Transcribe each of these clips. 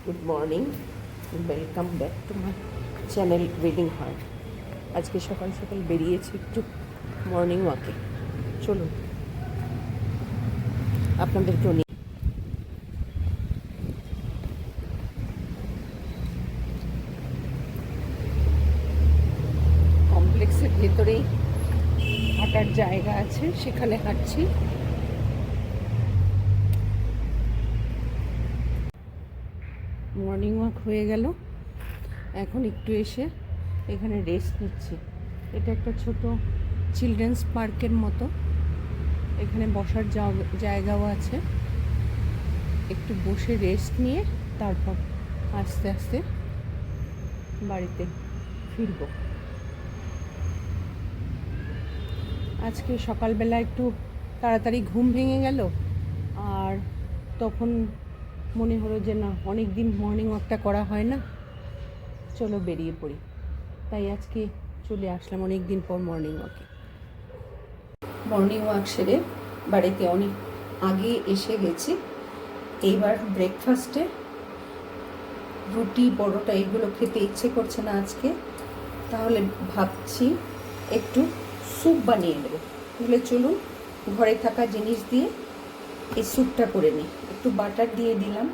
Good morning, welcome back to my channel reading heart. আজকে সকাল সকাল বেরিয়েছি একটু মর্নিং ওয়াকে। চলুন আপনাদেরকেও নিয়ে। কমপ্লেক্সের ভেতরেই হাঁটার জায়গা আছে, সেখানে হাঁটছি। মর্নিং ওয়াক হয়ে গেল, এখন একটু এসে এখানে রেস্ট নিচ্ছি। এটা একটা ছোট চিলড্রেন্স পার্কের মতো, এখানে বসার জায়গাও আছে। একটু বসে রেস্ট নিয়ে তারপর আস্তে আস্তে বাড়িতে ফিরব। আজকে সকালবেলা একটু তাড়াতাড়ি ঘুম ভেঙে গেল, আর তখন মনে হলো যে না, অনেক দিন মর্নিং ওয়াকটা করা হয় না, চলো বেরিয়ে পড়ি। তাই আজকে চলে আসলাম অনেক দিন পর মর্নিং ওয়াকে। মর্নিং ওয়াক সেরে বাড়িতে অনেক আগে এসে গেছি। এইবার ব্রেকফাস্টে রুটি পরোটা এগুলো খেতে ইচ্ছে করছে না আজকে, তাহলে ভাবছি একটু স্যুপ বানিয়ে নেব। তাহলে চলুন ঘরে থাকা জিনিস দিয়ে এই স্যুপটা করে নিই। একটু বাটার দিয়ে দিলাম,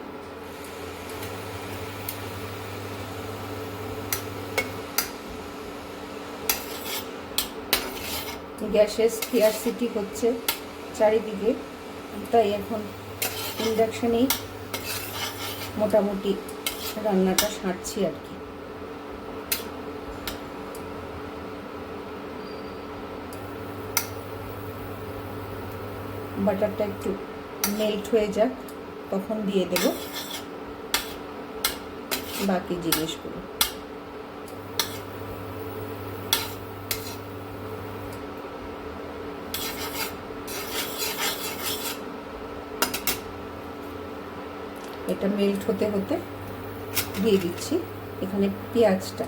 গ্যাসের স্কেয়ারসিটি হচ্ছে চারিদিকে, তাই এখন ইন্ডাকশানেই মোটামুটি রান্নাটা সারছি আর কি। বাটারটা একটু মেল্ট হয়ে যাক, তখন দিয়ে দেব বাকি জিনিসগুলো। এটা মেল্ট হতে হতে দিয়ে দিচ্ছি এখানে পেঁয়াজটা।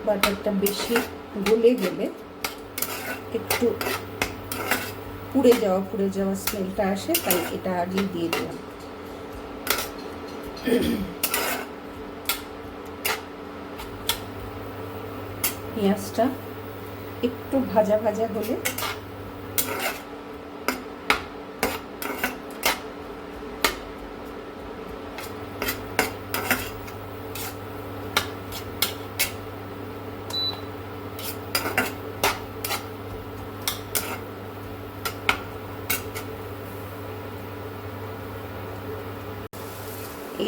বাটারটা বেশি গলে গেলে একটু পুড়ে যাওয়া স্মেলটা আসে, তাই এটা আগেই দিয়ে দিলাম। পেঁয়াজটা একটু ভাজা ভাজা হলে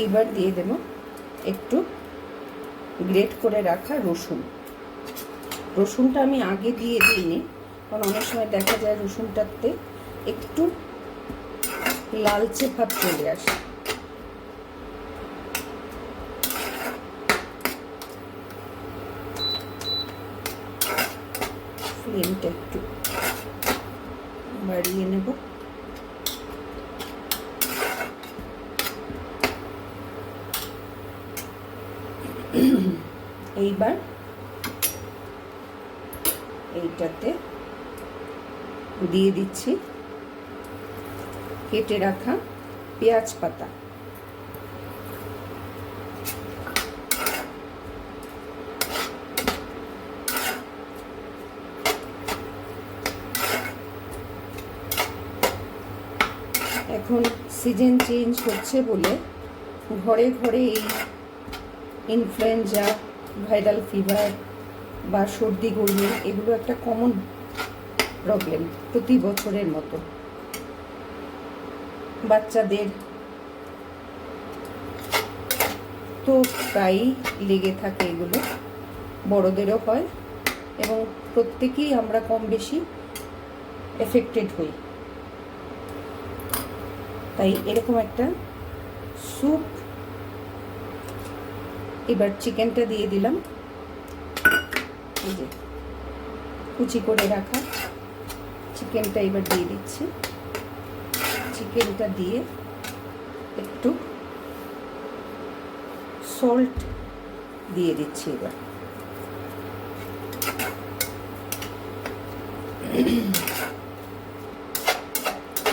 এইবার দিয়ে দেব একটু গ্রেট করে রাখা রসুন। রসুনটা আমি আগে দিয়ে দিইনি, কারণ অনেক সময় দেখা যায় রসুনটাতে একটু লালচে ভাব চলে আসে। ফ্লেমটা একটু বাড়িয়ে নেব। এইবার এইটাতে দিয়ে দিচ্ছি কেটে রাখা পেঁয়াজ পাতা। এখন সিজন চেঞ্জ হচ্ছে বলে ঘরে ঘরে এই ইনফ্লুয়েঞ্জা, ভাইরাল ফিভার বা সর্দি গরমি এগুলো একটা কমন প্রবলেম প্রতি বছরের মতো। বাচ্চাদের তো প্রায়ই লেগে থাকে এগুলো, বড়দেরও হয়, এবং প্রত্যেকেই আমরা কম বেশি এফেক্টেড হই। তাই এরকম একটা স্যুপ। এবার চিকেনটা দিয়ে দিলাম, এই যে কুচি করে রাখা চিকেনটা এবার দিয়ে দিচ্ছি। চিকেনটা দিয়ে একটু সল্ট দিয়ে দিচ্ছি। এবার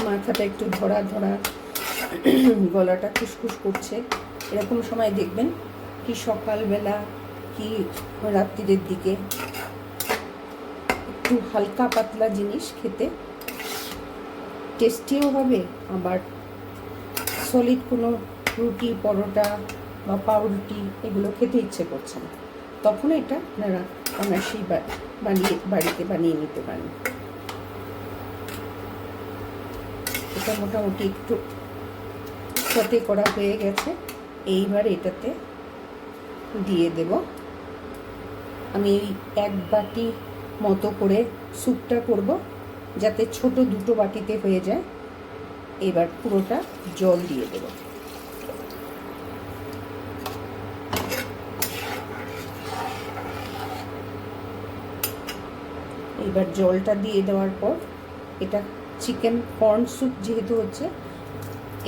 মাথাটা একটু ধরা ধরা, গলাটা খুসখুস করছে, এরকম সময় দেখবেন কি সকালবেলা কি রাত্রির দিকে একটু হালকা পাতলা জিনিস খেতে টেস্টিও হবে, আবার সলিড কোনো রুটি পরোটা বা পাউরুটি এগুলো খেতে ইচ্ছে করছে না, তখন এটা আপনারা অনায়াসেই বাড়িতে বানিয়ে নিতে পারেন। এটা মোটামুটি একটু সতে করা হয়ে গেছে। এইবার এটাতে দিয়ে দেব আমি এই 1 বাটি মতো করে স্যুপটা করব, যাতে ছোট 2 বাটিতে হয়ে যায়। এবার পুরোটা জল দিয়ে দেব। এবার জলটা দিয়ে দেওয়ার পর এটা চিকেন কর্ন স্যুপ যেহেতু হচ্ছে,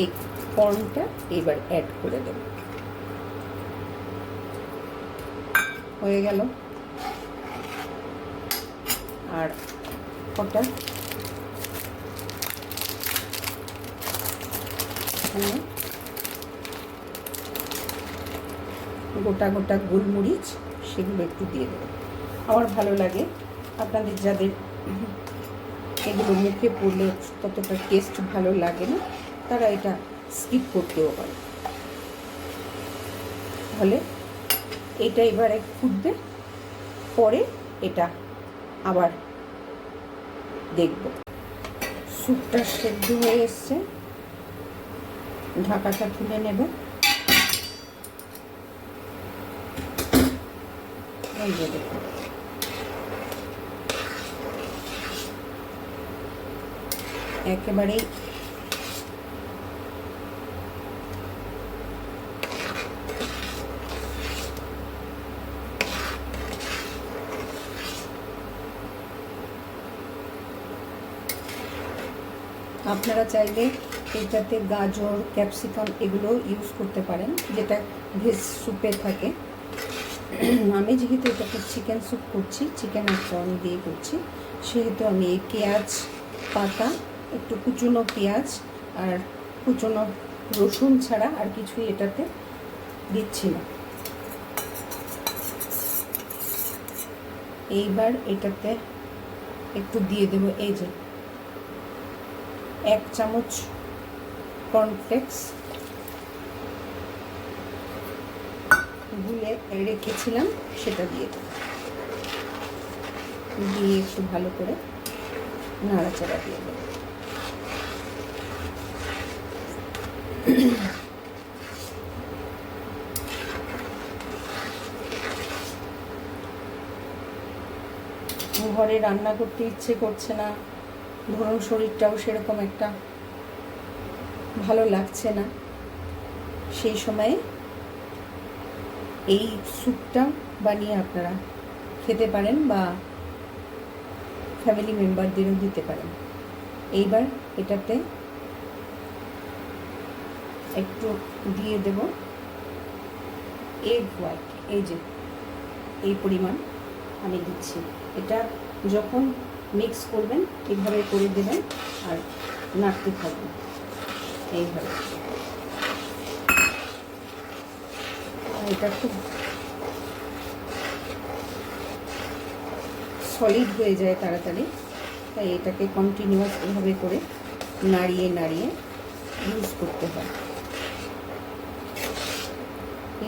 এই কর্নটা এবার অ্যাড করে দেব। হয়ে গেল। আর কটা গোটা গোটা গোলমরিচ সেগুলো একটু দিয়ে দেবো। আমার ভালো লাগে, আপনাদের যাদের এগুলো মুখে পড়লে ততটা টেস্ট ভালো লাগে না তারা এটা স্কিপ করতেও পারে। তাহলে এটা এবারে ফুটবে, পরে এটা আবার দেখব। স্যুপটা সেদ্ধ হয়ে এসছে, ঢাকাটা তুলে নেব। এই যে দেখুন, একেবারেই আপনারা চাইলে এটাতে গাজর ক্যাপসিকাম এগুলো ইউজ করতে পারেন, যেটা ভেজ স্যুপে থাকে। আমি যেহেতু এটাকে চিকেন স্যুপ করছি, চিকেন আর কর্ন দিয়ে করছি, সেহেতু আমি এই পেঁয়াজ পাতা, একটু কুচনো পেঁয়াজ আর কুচনো রসুন ছাড়া আর কিছুই এটাতে দিচ্ছি না। এইবার এটাতে একটু দিয়ে দেব এই যে 1 চামচ কর্নফ্লেক্স গুলে রেখেছিলাম, সেটা দিয়ে দেব। দিয়ে একটু ভালো করে নাড়াচাড়া দিয়ে দেব। ঘরে রান্না করতে ইচ্ছে করছে না, ধরুন শরীরটাও সেরকম একটা ভালো লাগছে না, সেই সময়ে এই স্যুপটা বানিয়ে আপনারা খেতে পারেন বা ফ্যামিলি মেম্বারদেরও দিতে পারেন। এইবার এটাতে একটু দিয়ে দেব এগ হোয়াইট, এই যে এই পরিমাণ আমি দিচ্ছি। এটা যখন মিক্স করবেন এইভাবে করে দেবেন আর নাড়তে থাকবেন এইভাবে। এটা খুব সলিড হয়ে যায় তাড়াতাড়ি, তাই এটাকে কন্টিনিউয়াস এভাবে করে নাড়িয়ে নাড়িয়ে ইউজ করতে হয়।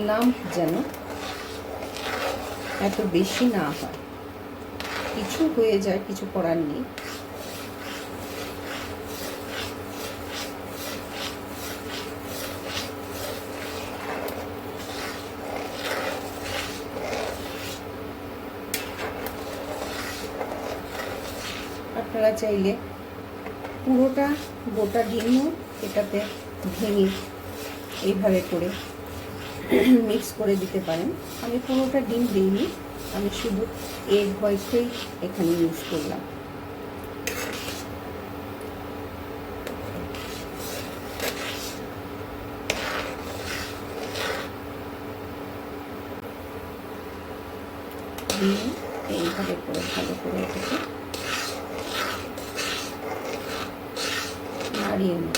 লাম্প যেন এত বেশি না হয়, কিছু হয়ে যায় কিছু করার নেই। আপনারা চাইলে পুরোটা গোটা ডিমও এটাতে ভেঙে এইভাবে করে মিক্স করে দিতে পারেন। আমি পুরোটা ডিম দিইনি, আমি শুধু এগ হোয়াইটটাই এখানে ইউজ করলাম। দিয়ে এইভাবে করে ভালো করে এটাকে নাড়িয়ে নিই।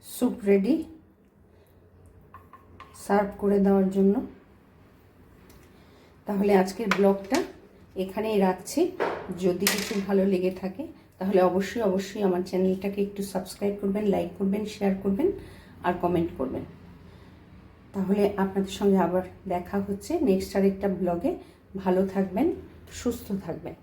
স্যুপ রেডি সার্ভ করে দেওয়ার জন্য। তাহলে আজকের ব্লগটা এখানেই রাখছি। যদি কিছু ভালো লেগে থাকে তাহলে অবশ্যই আমার চ্যানেলটাকে একটু সাবস্ক্রাইব করবেন, লাইক করবেন, শেয়ার করবেন আর কমেন্ট করবেন। তাহলে আপনাদের সঙ্গে আবার দেখা হচ্ছে নেক্সট আরেকটা ব্লগে। ভালো থাকবেন, সুস্থ থাকবেন।